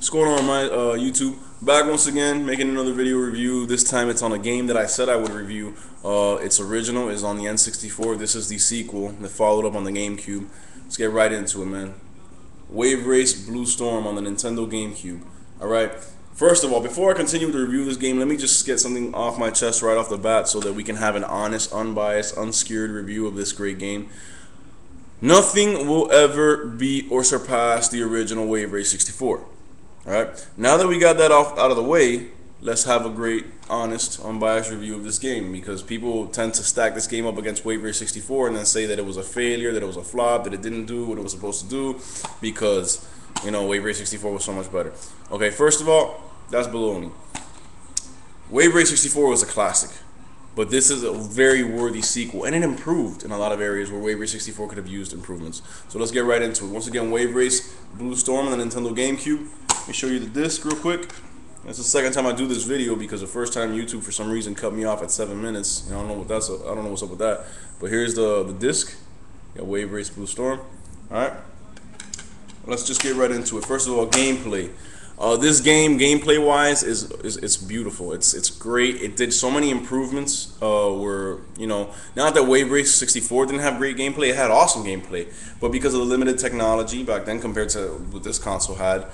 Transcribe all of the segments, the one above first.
What's going on, my YouTube? Back once again, making another video review. This time it's on a game that I said I would review. Its original is on the N64. This is the sequel that followed up on the GameCube. Let's get right into it, man. Wave Race Bluestorm on the Nintendo GameCube. Alright, first of all, before I continue to review this game, let me just get something off my chest right off the bat so that we can have an honest, unbiased, unscared review of this great game. Nothing will ever beat or surpass the original Wave Race 64. Alright, now that we got that out of the way, let's have a great, honest, unbiased review of this game, because people tend to stack this game up against Wave Race 64 and then say that it was a failure, that it was a flop, that it didn't do what it was supposed to do because, you know, Wave Race 64 was so much better. Okay, first of all, that's baloney. Wave Race 64 was a classic, but this is a very worthy sequel, and it improved in a lot of areas where Wave Race 64 could have used improvements. So let's get right into it. Once again, Wave Race Bluestorm on the Nintendo GameCube. Let me show you the disc real quick. It's the second time I do this video because the first time YouTube for some reason cut me off at 7 minutes. I don't know what that's. I don't know what's up with that. But here's the disc. Got Wave Race Bluestorm. All right. Let's just get right into it. First of all, gameplay. This game, gameplay-wise, is beautiful. It's great. It did so many improvements. Where, you know, not that Wave Race 64 didn't have great gameplay, it had awesome gameplay. But because of the limited technology back then compared to what this console had,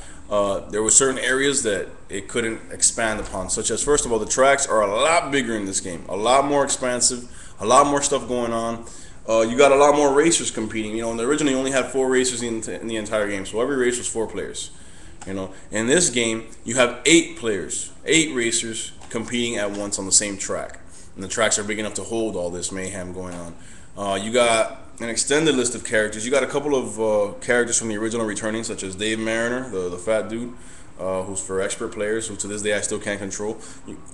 there were certain areas that it couldn't expand upon. Such as, first of all, the tracks are a lot bigger in this game, a lot more expansive, a lot more stuff going on. You got a lot more racers competing. You know, in the original, you only had 4 racers in the entire game, so every race was 4 players. You know, in this game, you have 8 players, 8 racers competing at once on the same track, and the tracks are big enough to hold all this mayhem going on. You got an extended list of characters. You got a couple of characters from the original returning, such as Dave Mariner, the fat dude, who's for expert players, who to this day I still can't control.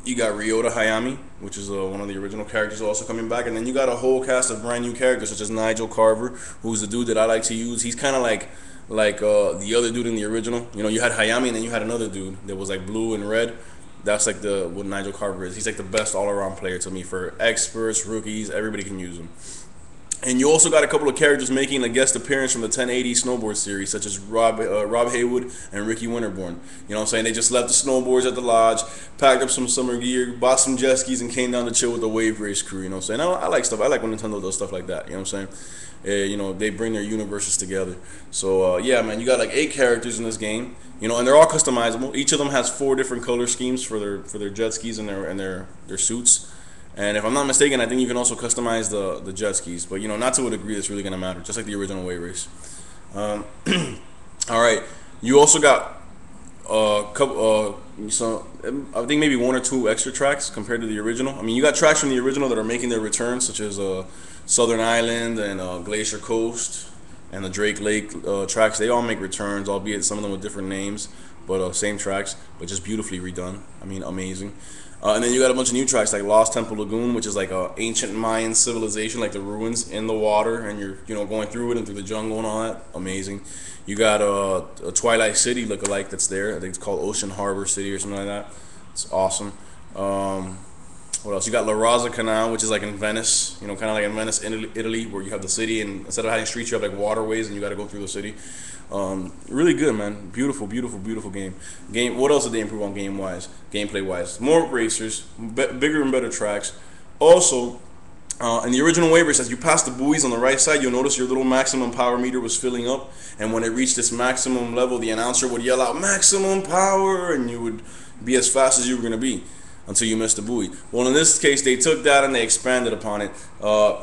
You got Ryota Hayami, which is one of the original characters also coming back, and then you got a whole cast of brand new characters, such as Nigel Carver, who's the dude that I like to use. He's kind of like the other dude in the original. You know, you had Hayami and then you had another dude that was like blue and red. That's like what Nigel Carver is. He's like the best all-around player to me. For experts, rookies, everybody can use him. And you also got a couple of characters making a guest appearance from the 1080 snowboard series, such as Rob Haywood and Ricky Winterborn. You know what I'm saying? They just left the snowboards at the lodge, packed up some summer gear, bought some jet skis, and came down to chill with the Wave Race crew. You know what I'm saying? I like stuff. I like when Nintendo does stuff like that. You know what I'm saying? You know, they bring their universes together. So yeah, man, you got like 8 characters in this game. You know, and they're all customizable. Each of them has 4 different color schemes for their jet skis and their suits. And if I'm not mistaken, I think you can also customize the jet skis. But, you know, not to a degree that's really going to matter, just like the original Wave Race. All right. You also got I think maybe 1 or 2 extra tracks compared to the original. I mean, you got tracks from the original that are making their return, such as Southern Island and Glacier Coast and the Drake Lake tracks. They all make returns, albeit some of them with different names, but same tracks, but just beautifully redone. I mean, amazing. And then you got a bunch of new tracks like Lost Temple Lagoon, which is like a ancient Mayan civilization, like the ruins in the water, and you're going through it and through the jungle and all that. Amazing. You got a Twilight City lookalike that's there. I think it's called Ocean Harbor City or something like that. It's awesome. What else? You got La Raza Canal, which is like in Venice. You know, kind of like in Venice, Italy, where you have the city, and instead of having streets, you have like waterways, and you got to go through the city. Really good, man. Beautiful, beautiful, beautiful game. What else did they improve on gameplay wise? More racers, bigger and better tracks. Also, in the original Wave Race, as you pass the buoys on the right side, you'll notice your little maximum power meter was filling up, and when it reached this maximum level, the announcer would yell out "maximum power," and you would be as fast as you were gonna be until you missed the buoy. Well, in this case, they took that and they expanded upon it.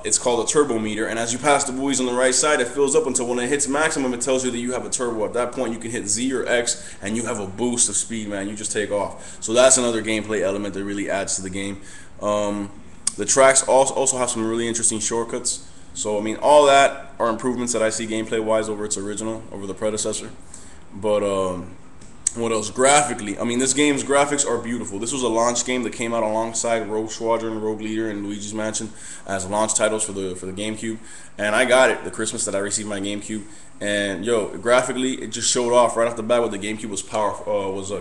It's called a turbo meter, and as you pass the buoys on the right side, it fills up until when it hits maximum, it tells you that you have a turbo. At that point, you can hit Z or X, and you have a boost of speed, man. You just take off. So that's another gameplay element that really adds to the game. The tracks also have some really interesting shortcuts. So, I mean, all that are improvements that I see gameplay-wise over its original, over the predecessor. But, what else? Graphically, I mean, this game's graphics are beautiful. This was a launch game that came out alongside Rogue Squadron, Rogue Leader, and Luigi's Mansion as launch titles for the GameCube. And I got it the Christmas that I received my GameCube. And yo, graphically, it just showed off right off the bat what the GameCube was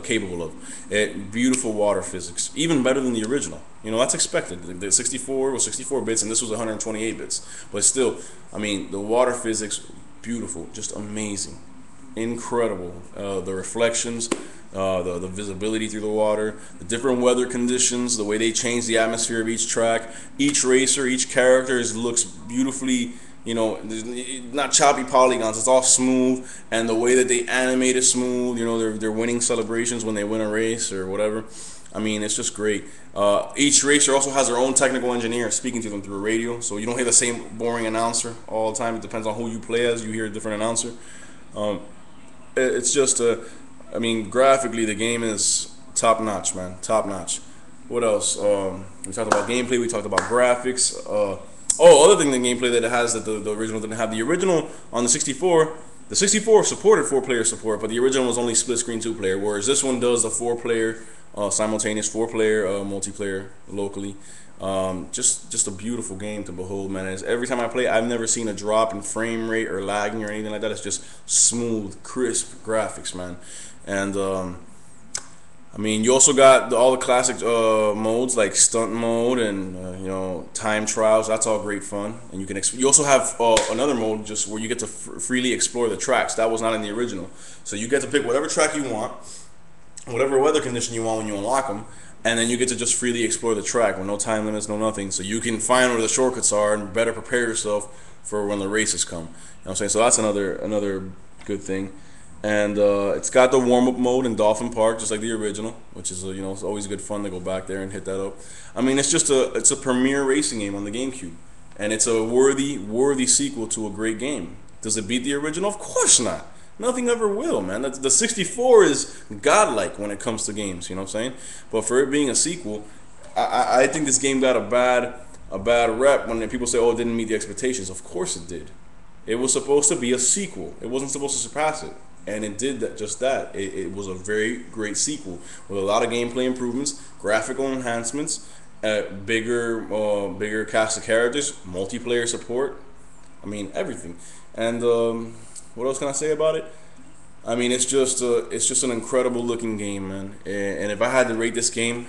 capable of. Beautiful water physics, even better than the original. You know, that's expected. The 64 was 64 bits, and this was 128 bits. But still, I mean, the water physics, beautiful, just amazing. Incredible. The reflections, the visibility through the water, the different weather conditions, the way they change the atmosphere of each track. Each racer, each character looks beautifully, you know, not choppy polygons. It's all smooth, and the way that they animate is smooth. You know, they're winning celebrations when they win a race or whatever. I mean, it's just great. Each racer also has their own technical engineer speaking to them through a radio, so you don't hear the same boring announcer all the time. It depends on who you play as. You hear a different announcer. It's just I mean, graphically, the game is top notch, man. Top notch. What else? We talked about gameplay. We talked about graphics. Other thing, the gameplay that it has that the original didn't have. The original on the 64. The 64 supported 4-player support, but the original was only split screen 2-player, whereas this one does the 4-player simultaneous 4-player multiplayer locally. Just a beautiful game to behold, man. Every time I play, I've never seen a drop in frame rate or lagging or anything like that. It's just smooth, crisp graphics, man. And I mean, you also got all the classic modes like stunt mode and you know, time trials. That's all great fun. And you also have another mode just where you get to freely explore the tracks. That was not in the original. So you get to pick whatever track you want, whatever weather condition you want when you unlock them, and then you get to just freely explore the track with no time limits, no nothing. So you can find where the shortcuts are and better prepare yourself for when the races come. You know what I'm saying? So that's another good thing. And it's got the warm-up mode in Dolphin Park, just like the original, which is you know, it's always good fun to go back there and hit that up. I mean, it's a premier racing game on the GameCube, and it's a worthy sequel to a great game. Does it beat the original? Of course not. Nothing ever will, man. The 64 is godlike when it comes to games, you know what I'm saying? But for it being a sequel, I think this game got a bad rep when people say, oh, it didn't meet the expectations. Of course it did. It was supposed to be a sequel. It wasn't supposed to surpass it. And it did just that. It was a very great sequel with a lot of gameplay improvements, graphical enhancements, bigger cast of characters, multiplayer support. I mean, everything. And what else can I say about it? I mean, it's just an incredible looking game, man. And if I had to rate this game,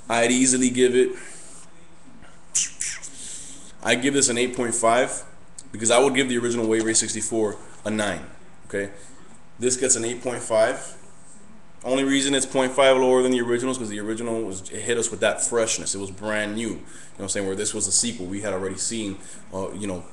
I'd easily give it. I'd give this an 8.5 because I would give the original Wave Race 64 a 9. Okay. This gets an 8.5. Only reason it's 0.5 lower than the original is because the original it hit us with that freshness. It was brand new. You know what I'm saying? Where this was a sequel, we had already seen, you know,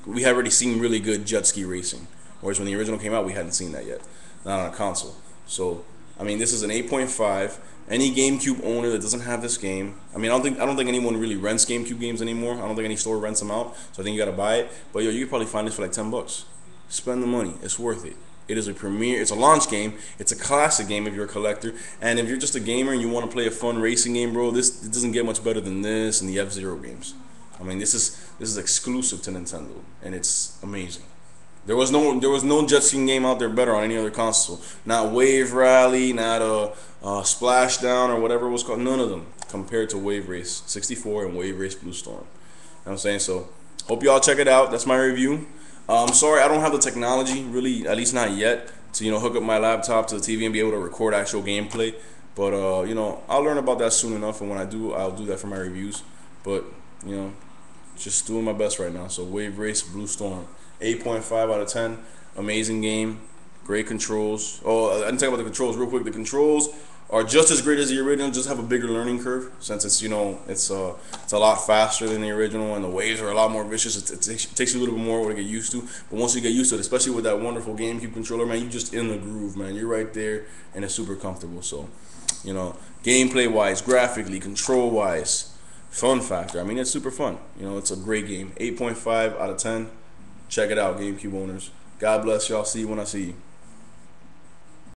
we had already seen really good jet ski racing. Whereas when the original came out, we hadn't seen that yet, not on a console. So I mean, this is an 8.5. Any GameCube owner that doesn't have this game, I mean, I don't think anyone really rents GameCube games anymore. I don't think any store rents them out. So I think you gotta buy it. But yo, you could probably find this for like $10. Spend the money. It's worth it. It is a premier. It's a launch game. It's a classic game if you're a collector. And if you're just a gamer and you want to play a fun racing game, bro, it doesn't get much better than this and the F-Zero games. I mean, this is exclusive to Nintendo, and it's amazing. There was no jet skiing game out there better on any other console. Not Wave Rally, not Splashdown or whatever it was called. None of them compared to Wave Race 64 and Wave Race Bluestorm. You know what I'm saying? So hope y'all check it out. That's my review. I'm sorry I don't have the technology, really, at least not yet, to hook up my laptop to the TV and be able to record actual gameplay. But I'll learn about that soon enough, and when I do, I'll do that for my reviews. But just doing my best right now. So Wave Race Bluestorm, 8.5 out of 10. Amazing game, great controls. Oh, I didn't talk about the controls real quick. The controls are just as great as the original, just have a bigger learning curve since it's it's a lot faster than the original, and the waves are a lot more vicious. It takes you a little bit more to get used to, but once you get used to it, especially with that wonderful GameCube controller, man, you just in the groove, man. You're right there, and it's super comfortable. So, gameplay wise, graphically, control wise, fun factor. I mean, it's super fun. It's a great game. 8.5 out of 10. Check it out, GameCube owners. God bless y'all. See you when I see you.